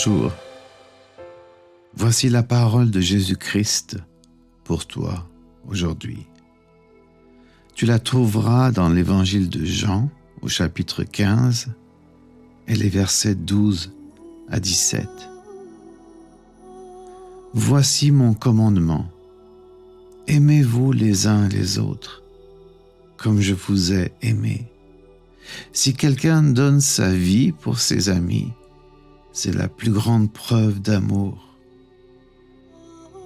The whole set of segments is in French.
Bonjour, voici la parole de Jésus-Christ pour toi aujourd'hui. Tu la trouveras dans l'évangile de Jean au chapitre 15 et les versets 12 à 17. Voici mon commandement. Aimez-vous les uns les autres, comme je vous ai aimé. Si quelqu'un donne sa vie pour ses amis, c'est la plus grande preuve d'amour.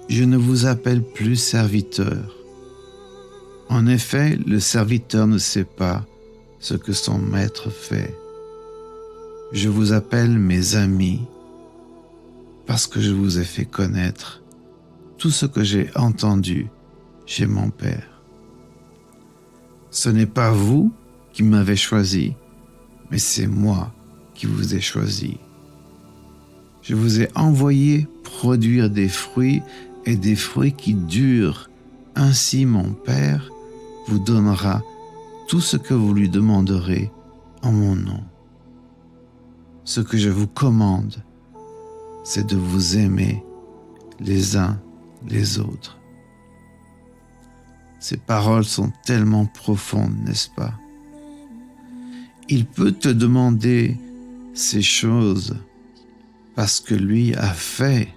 Je ne vous appelle plus serviteur. En effet, le serviteur ne sait pas ce que son maître fait. Je vous appelle mes amis, parce que je vous ai fait connaître tout ce que j'ai entendu chez mon Père. Ce n'est pas vous qui m'avez choisi, mais c'est moi qui vous ai choisi. Je vous ai envoyé produire des fruits et des fruits qui durent. Ainsi mon Père vous donnera tout ce que vous lui demanderez en mon nom. Ce que je vous commande, c'est de vous aimer les uns les autres. Ces paroles sont tellement profondes, n'est-ce pas? Il peut te demander ces choses parce que lui a fait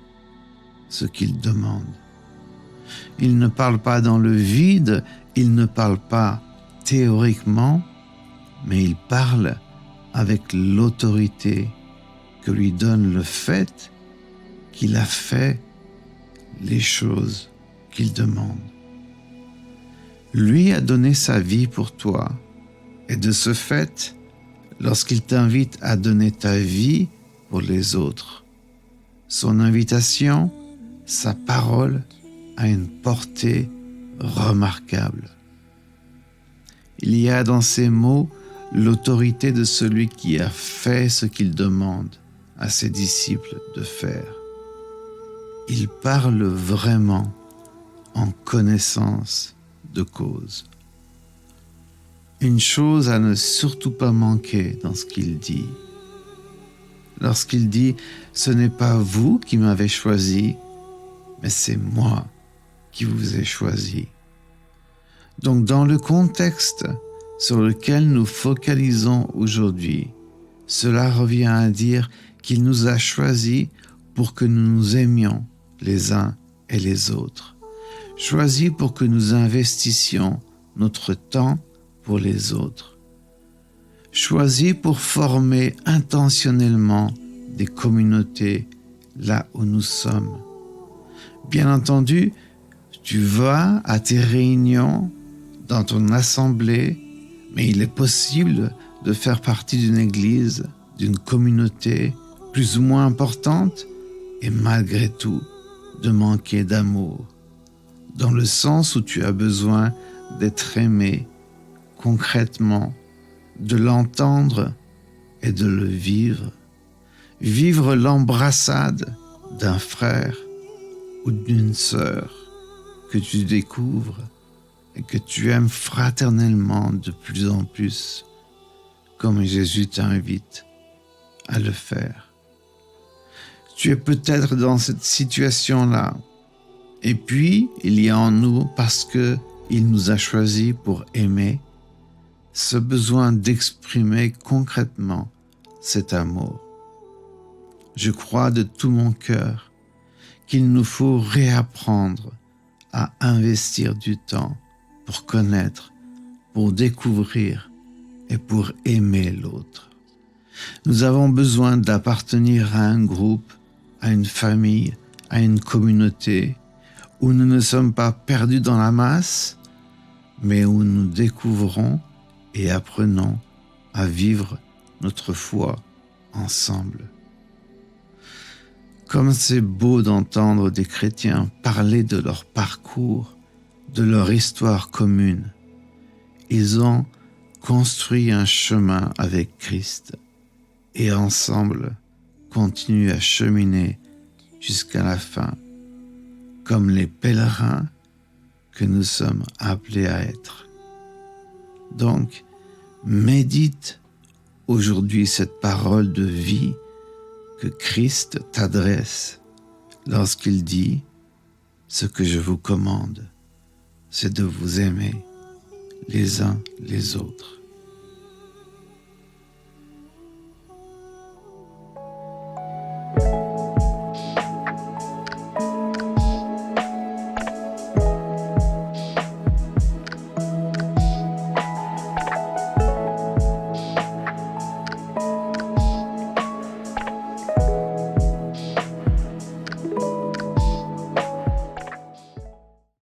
ce qu'il demande. Il ne parle pas dans le vide, il ne parle pas théoriquement, mais il parle avec l'autorité que lui donne le fait qu'il a fait les choses qu'il demande. Lui a donné sa vie pour toi, et de ce fait, lorsqu'il t'invite à donner ta vie pour les autres, son invitation, sa parole a une portée remarquable. Il y a dans ces mots l'autorité de celui qui a fait ce qu'il demande à ses disciples de faire. Il parle vraiment en connaissance de cause. Une chose à ne surtout pas manquer dans ce qu'il dit. Lorsqu'il dit « Ce n'est pas vous qui m'avez choisi, mais c'est moi qui vous ai choisi ». Donc dans le contexte sur lequel nous focalisons aujourd'hui, cela revient à dire qu'il nous a choisis pour que nous nous aimions les uns et les autres. Choisis pour que nous investissions notre temps pour les autres. Choisis pour former intentionnellement des communautés là où nous sommes. Bien entendu, tu vas à tes réunions, dans ton assemblée, mais il est possible de faire partie d'une église, d'une communauté plus ou moins importante et malgré tout de manquer d'amour, dans le sens où tu as besoin d'être aimé concrètement, de l'entendre et de le vivre. Vivre l'embrassade d'un frère ou d'une sœur que tu découvres et que tu aimes fraternellement de plus en plus, comme Jésus t'invite à le faire. Tu es peut-être dans cette situation-là, et puis il y a en nous, parce qu'il nous a choisis pour aimer, ce besoin d'exprimer concrètement cet amour. Je crois de tout mon cœur qu'il nous faut réapprendre à investir du temps pour connaître, pour découvrir et pour aimer l'autre. Nous avons besoin d'appartenir à un groupe, à une famille, à une communauté où nous ne sommes pas perdus dans la masse, mais où nous découvrons et apprenons à vivre notre foi ensemble. Comme c'est beau d'entendre des chrétiens parler de leur parcours, de leur histoire commune. Ils ont construit un chemin avec Christ et ensemble continuent à cheminer jusqu'à la fin, comme les pèlerins que nous sommes appelés à être. Donc, médite aujourd'hui cette parole de vie que Christ t'adresse lorsqu'il dit « Ce que je vous commande, c'est de vous aimer les uns les autres. »